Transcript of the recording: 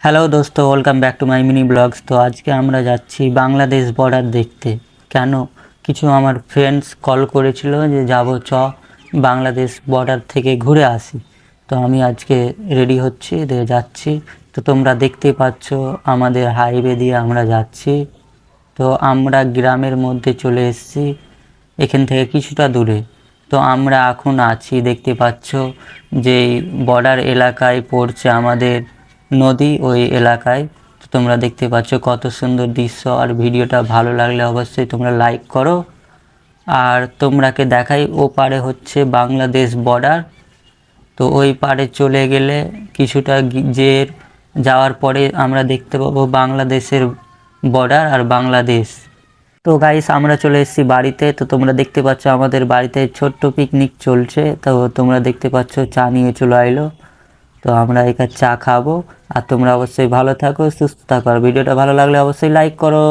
Hello দোস্ত, welcome back to my mini blogs. তো আজকে আমরা যাচ্ছি বাংলাদেশ বর্ডার দেখতে। কেন? কিছু আমার ফ্রেন্ডস কল করেছিল যে যাবো চ বাংলাদেশ বর্ডার থেকে ঘুরে আসি। তো আমি আজকে রেডি হচ্ছি, যাচ্ছি। তো তোমরা দেখতেই পাচ্ছ আমাদের হাইওয়ে দিয়ে আমরা যাচ্ছি। তো আমরা গ্রামের মধ্যে চলে এসেছি, এখান থেকে কিছুটা দূরে। তো আমরা এখন আছি, দেখতে পাচ্ছ যে বর্ডার এলাকায় পড়ছে আমাদের নদী, ওই এলাকায়। তো তোমরা দেখতে পাচ্ছ কত সুন্দর দৃশ্য। আর ভিডিওটা ভালো লাগলে অবশ্যই তোমরা লাইক করো। আর তোমরাকে দেখাই, ও পারে হচ্ছে বাংলাদেশ বর্ডার। তো ওই পারে চলে গেলে কিছুটা যে যাওয়ার পরে আমরা দেখতে পাবো বাংলাদেশের বর্ডার আর বাংলাদেশ। তো গাইস, আমরা চলে এসেছি বাড়িতে। তো তোমরা দেখতে পাচ্ছ আমাদের বাড়িতে ছোট্ট পিকনিক চলছে। তো তোমরা দেখতে পাচ্ছ চা নিয়ে চলে আইলো। তো আমরা এখানে চা খাবো। আর তোমরা অবশ্যই ভালো থাকো, সুস্থ থাকো। আর ভিডিওটা ভালো লাগলে অবশ্যই লাইক করো।